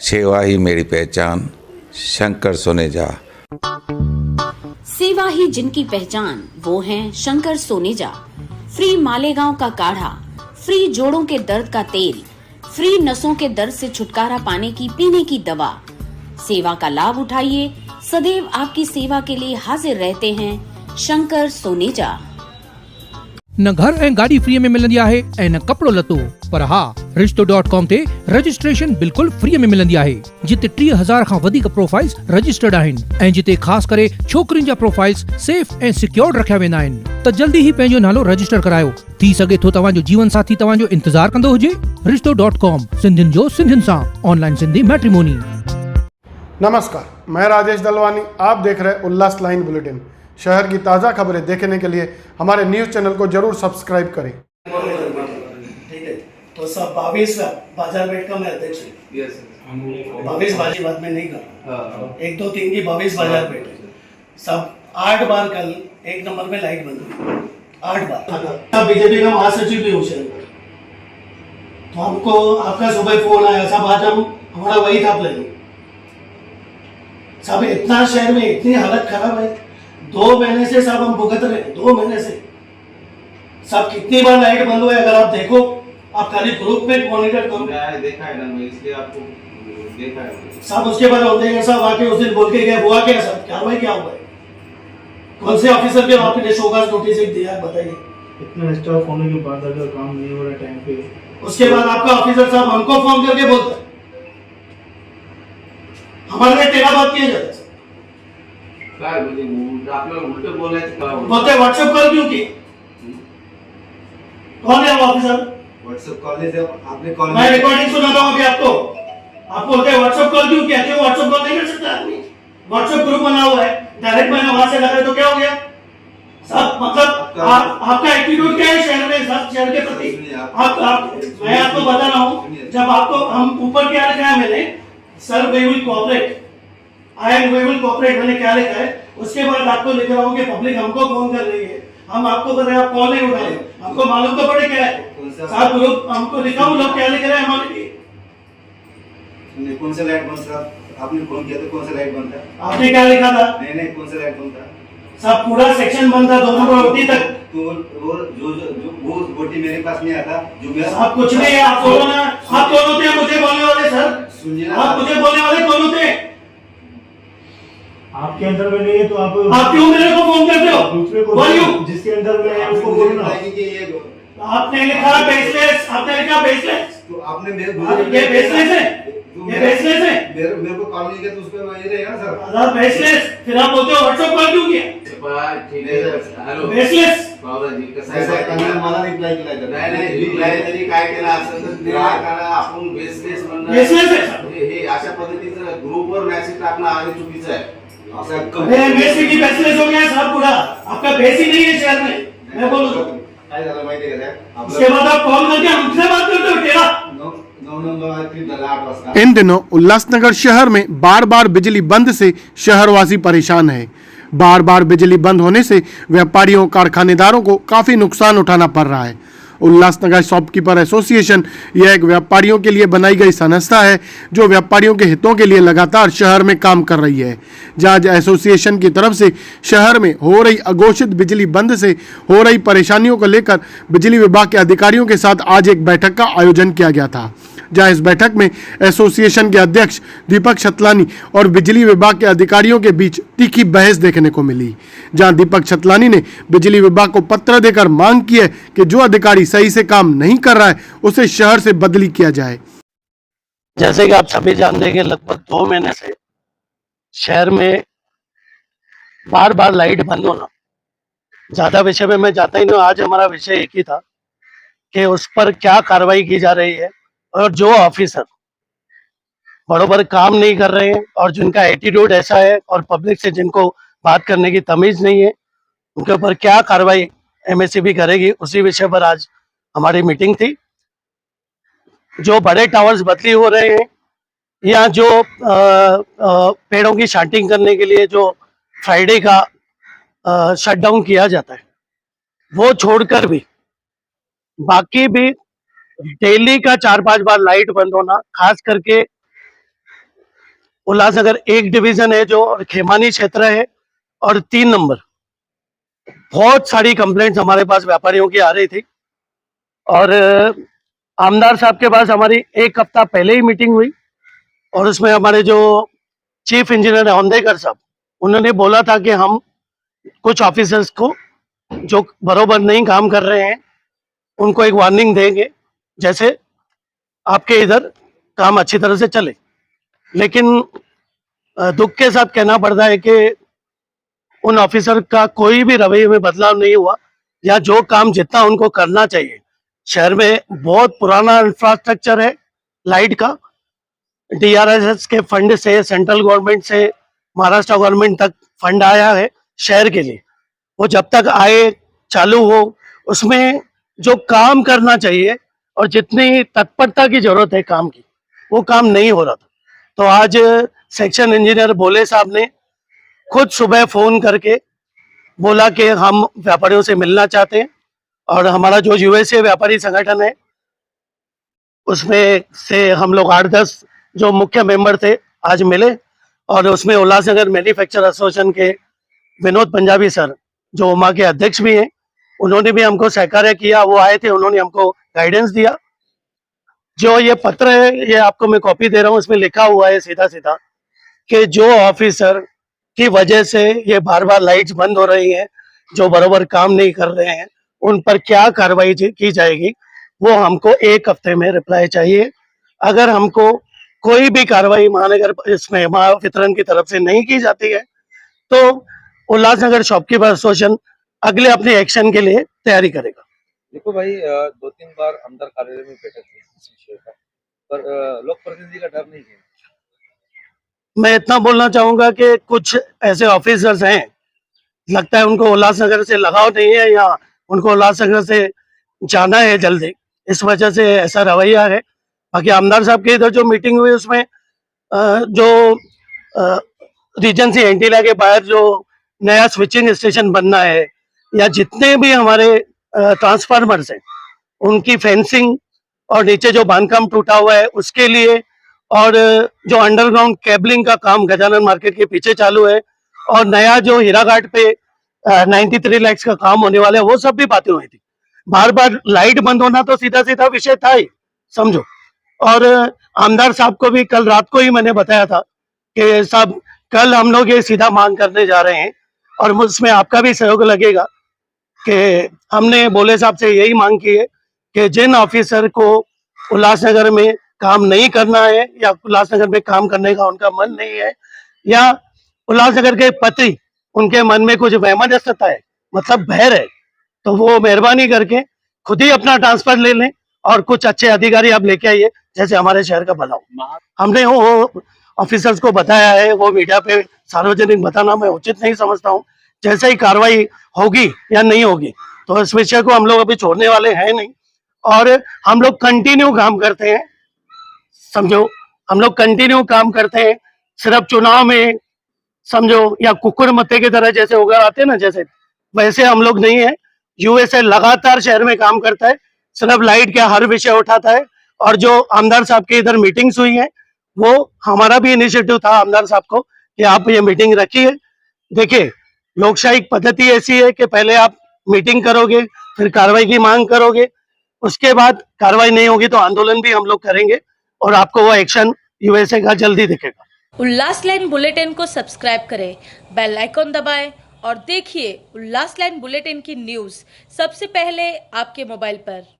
सेवा ही मेरी पहचान, शंकर सोनेजा। सेवा ही जिनकी पहचान, वो हैं शंकर सोनेजा। फ्री मालेगांव का काढ़ा, फ्री जोड़ों के दर्द का तेल, फ्री नसों के दर्द से छुटकारा पाने की पीने की दवा। सेवा का लाभ उठाइए, सदैव आपकी सेवा के लिए हाजिर रहते हैं शंकर सोनेजा। न घर ऐं गाड़ी फ्री में मिलंदी आहे ऐं न कपड़ो लतो, पर हा रिश्तो.com ते रजिस्ट्रेशन बिल्कुल फ्री में मिलंदी आहे, जिते 3000 खां वधीक प्रोफाइल्स रजिस्टर्ड आहिनि ऐं जिते ख़ास करे छोकरियुनि जा प्रोफाइल्स सेफ ऐं सिक्योर्ड रखिया वेंदा आहिनि। त जल्दी ही पंहिंजो नालो रजिस्टर करायो। थी सघे थो तव्हांजो जीवन साथी तव्हांजो इंतजार कंदो हुजे। रिश्तो.com, सिंधियुनि जो सिंधियुनि सां, ऑनलाइन सिंधी मैट्रिमोनी। नमस्कार, मैं राजेश दलवानी। आप देख रहे उल्लास लाइन बुलेटिन। शहर की ताज़ा खबरें देखने के लिए हमारे न्यूज़ चैनल को जरूर सब्सक्राइब करें। ठीक है, तो सब 22 बाजार पेठ का मैं अध्यक्ष हूँ। 22 बाजार में नहीं कर 1 2 3 की 22 बाजार पेठ है। सब 8 बार कल 1 नंबर में लाइट बंद हुई, 8 बार। बीजेपी का महासचिव भी हो शायद, तो हमको आपका सुबह फोन आया, सब आज हमारा वही था प्लान। सब इतना शहर में इतनी हालत खराब है, 2 महीने से सब हम भुगत रहे हैं। 2 महीने से सब कितनी बार लाइट बंद हुआ है, अगर आप देखो, आप खाली ग्रुप में मॉनिटर करो। देखा है ना, मैं इसलिए आपको देखा है। सब उसके बाद होते सब आके उस दिन बोल के गए, हुआ क्या सब, क्या हुआ, क्या हुआ है, कौन से ऑफिसर के आपने शोकाज नोटिस दिया, बताइए। इतना स्टाफ होने के बाद अगर काम नहीं हो रहा टाइम पे, उसके बाद आपका ऑफिसर साहब हमको फोन करके बोलता है, हमारे लिए तेरा बात किया जाता है। आप लोग उल्टे बोल रहे थे, बोलते व्हाट्सएप कॉल क्यों की, कौन है वो ऑफिसर? व्हाट्सएप कॉल से आपने कॉल, मैं रिकॉर्डिंग सुनाता हूँ अभी आपको। आप बोलते हैं व्हाट्सएप कॉल क्यों किया? क्यों व्हाट्सएप कॉल नहीं कर सकता आदमी? व्हाट्सएप ग्रुप बना हुआ है, डायरेक्ट मैंने वहां से लगाया तो क्या हो गया? सब मतलब आपका एटीट्यूड क्या है शहर में, सब शहर के प्रति? मैं आपको बता रहा हूँ, जब आपको हम ऊपर क्या लिखा है मैंने, sir we will cooperate, I am we will cooperate, मैंने क्या लिखा है। उसके बाद आपको लिख रहा हूँ कि पब्लिक हमको फोन कर रही है, हम आपको बता रहे हैं, आप कॉल नहीं उठा रहे, हमको मालूम तो पड़े क्या है। साहब लोग हमको लिखा हूँ, लोग क्या लिख रहे हैं हमारे लिए। कौन सा लाइट बंद था? आपने फोन किया तो कौन सा लाइट बंद था? आपने क्या लिखा था? नहीं, कौन सा लाइट बंद था? सब पूरा सेक्शन बंद था, 2 नंबर ओटी तक। तो वो ओटी मेरे पास नहीं आता, जो मेरा आप कुछ नहीं है, आप बोलो ना, आप कौन होते हैं मुझे बोलने वाले? सर सुनिए ना, आप मुझे बोलने वाले कौन होते हैं? आपके अंदर में नहीं है तो आप क्यों मेरे को फोन करते हो? दूसरे को, जिसके अंदर में है उसको बोलो ना। आपने लिखा बेसलेस, आपने लिखा बेसलेस, तो आपने ये बेसलेस है, ये बेसलेस है। मेरे को कॉल नहीं किया तो उस पे वही रहेगा सर। आजाद बेसलेस, फिर आप बोलते हो व्हाट्सएप कॉल क्यों किया? ठीक है सर, हेलो बेसलेस, बाबा जी कसं आहे, मला रिप्लाय केला नाही रिप्लाय तरी काय केला असेल तर ग्राहकाला आपण बेसलेस म्हणणार, बेसलेस आहे। हे अशा पद्धतीचं ग्रुपवर मेसेज टाकणं आहे चुकीचं आहे। बेसिक ही बेसलेस हो गया साहब पूरा, आपका बेस ही नहीं है शहर में। मैं बोलूं तो काय झालं माहिती आहे का? उसके बाद आप कॉल करके हमसे बात करते हो तेरा। 9 नंबर 8 वाजता इन दिनों उल्लासनगर शहर में बार बार बिजली बंद से शहरवासी परेशान है। बार बार बिजली बंद होने से व्यापारियों, कारखानेदारों को काफ़ी नुकसान उठाना पड़ रहा है। उल्लासनगर शॉपकीपर एसोसिएशन यह एक व्यापारियों के लिए बनाई गई संस्था है जो व्यापारियों के हितों के लिए लगातार शहर में काम कर रही है। जहां एसोसिएशन की तरफ से शहर में हो रही अघोषित बिजली बंद से हो रही परेशानियों को लेकर बिजली विभाग के अधिकारियों के साथ आज एक बैठक का आयोजन किया गया था। जहां इस बैठक में एसोसिएशन के अध्यक्ष दीपक छतलानी और बिजली विभाग के अधिकारियों के बीच तीखी बहस देखने को मिली। जहां दीपक छतलानी ने बिजली विभाग को पत्र देकर मांग की है कि जो अधिकारी सही से काम नहीं कर रहा है उसे शहर से बदली किया जाए। जैसे कि आप सभी जानते हैं कि लगभग 2 महीने से शहर में बार बार लाइट बंद होना, ज्यादा विषय में मैं जाता ही नहीं। आज हमारा विषय एक ही था कि उस पर क्या कार्रवाई की जा रही है, और जो ऑफिसर बरोबर काम नहीं कर रहे हैं और जिनका एटीट्यूड ऐसा है और पब्लिक से जिनको बात करने की तमीज नहीं है, उनके ऊपर क्या कार्रवाई एमएससीबी करेगी, उसी विषय पर आज हमारी मीटिंग थी। जो बड़े टावर्स बदली हो रहे हैं या जो पेड़ों की शांटिंग करने के लिए जो फ्राइडे का शटडाउन किया जाता है, वो छोड़कर भी बाकी भी डेली का 4-5 बार लाइट बंद होना, खास करके उल्लासनगर 1 डिवीजन है जो, और खेमानी क्षेत्र है, और 3 नंबर। बहुत सारी कंप्लेंट्स हमारे पास व्यापारियों की आ रही थी, और आमदार साहब के पास हमारी 1 हफ्ता पहले ही मीटिंग हुई, और उसमें हमारे जो चीफ इंजीनियर औंधेकर साहब, उन्होंने बोला था कि हम कुछ ऑफिसर्स को जो बरोबर नहीं काम कर रहे हैं उनको एक वार्निंग देंगे, जैसे आपके इधर काम अच्छी तरह से चले। लेकिन दुख के साथ कहना पड़ता है कि उन ऑफिसर का कोई भी रवैये में बदलाव नहीं हुआ, या जो काम जितना उनको करना चाहिए। शहर में बहुत पुराना इंफ्रास्ट्रक्चर है लाइट का, DRSS के फंड से, सेंट्रल गवर्नमेंट से महाराष्ट्र गवर्नमेंट तक फंड आया है शहर के लिए। वो जब तक आए, चालू हो, उसमें जो काम करना चाहिए और जितनी तत्परता की जरूरत है काम की, वो काम नहीं हो रहा था। तो आज सेक्शन इंजीनियर भोले साहब ने खुद सुबह फोन करके बोला कि हम व्यापारियों से मिलना चाहते हैं, और हमारा जो USA व्यापारी संगठन है उसमें से हम लोग 8-10 जो मुख्य मेंबर थे आज मिले, और उसमें उल्लासनगर मैन्युफैक्चर एसोसिएशन के विनोद पंजाबी सर, जो उमा के अध्यक्ष भी हैं, उन्होंने भी हमको सहकार्य किया। वो आए थे, उन्होंने हमको गाइडेंस दिया। जो ये पत्र है, ये आपको मैं कॉपी दे रहा हूँ, इसमें लिखा हुआ है सीधा सीधा कि जो ऑफिसर की वजह से ये बार बार लाइट्स बंद हो रही हैं, जो बरोबर काम नहीं कर रहे हैं, उन पर क्या कार्रवाई की जाएगी, वो हमको 1 हफ्ते में रिप्लाई चाहिए। अगर हमको कोई भी कार्रवाई महानगर इसमें महावितरण की तरफ से नहीं की जाती है, तो उल्लासनगर शॉपकीपर एसोसिएशन अगले अपने एक्शन के लिए तैयारी करेगा। देखो भाई, 2-3 बार आमदार कार्यालय में बैठक हुई इस विषय पर, लोक प्रतिनिधि का डर नहीं है। मैं इतना बोलना चाहूंगा कि कुछ ऐसे ऑफिसर्स हैं, लगता है उनको उल्लासनगर से लगाव नहीं है, या उनको उल्लासनगर से जाना है जल्दी, इस वजह से ऐसा रवैया है। बाकी आमदार साहब के इधर जो मीटिंग हुई उसमें जो रीजेंसी एंटीना के बाहर जो नया स्विचिंग स्टेशन बनना है, या जितने भी हमारे ट्रांसफार्मर्स हैं उनकी फेंसिंग, और नीचे जो बांधकाम टूटा हुआ है उसके लिए, और जो अंडरग्राउंड केबलिंग का काम गजानन मार्केट के पीछे चालू है, और नया जो हीराघाट पे 93 लाख का काम होने वाला है, वो सब भी बातें हुई थी। बार बार लाइट बंद होना तो सीधा सीधा विषय था ही, समझो। और आमदार साहब को भी कल रात को ही मैंने बताया था कि साहब कल हम लोग ये सीधा मांग करने जा रहे हैं, और उसमें आपका भी सहयोग लगेगा कि हमने भोले साहब से यही मांग की है कि जिन ऑफिसर को उल्लासनगर में काम नहीं करना है, या उल्लासनगर में काम करने का उनका मन नहीं है, या उल्लासनगर के पति उनके मन में कुछ वैमनस्यता है, मतलब भय है, तो वो मेहरबानी करके खुद ही अपना ट्रांसफर ले लें, और कुछ अच्छे अधिकारी आप लेके आइए, जैसे हमारे शहर का भला हो। हमने वो ऑफिसर्स को बताया है, वो मीडिया पे सार्वजनिक बताना मैं उचित नहीं समझता हूँ। जैसे ही कार्रवाई होगी या नहीं होगी, तो इस विषय को हम लोग अभी छोड़ने वाले हैं नहीं, और हम लोग कंटिन्यू काम करते हैं, समझो। हम लोग कंटिन्यू काम करते हैं, सिर्फ चुनाव में समझो, या कुकुर मत्ते की तरह जैसे उगर आते हैं ना, जैसे वैसे हम लोग नहीं है। USA लगातार शहर में काम करता है, सिर्फ लाइट का हर विषय उठाता है। और जो आमदार साहब की इधर मीटिंग्स हुई है, वो हमारा भी इनिशिएटिव था आमदार साहब को कि आप ये मीटिंग रखिए। देखिए, लोकशाही पद्धति ऐसी है कि पहले आप मीटिंग करोगे, फिर कार्रवाई की मांग करोगे, उसके बाद कार्रवाई नहीं होगी तो आंदोलन भी हम लोग करेंगे, और आपको वो एक्शन USA का जल्दी दिखेगा। उल्लास लाइन बुलेटिन को सब्सक्राइब करें, बेल आइकॉन दबाएं और देखिए उल्लास लाइन बुलेटिन की न्यूज़ सबसे पहले आपके मोबाइल पर।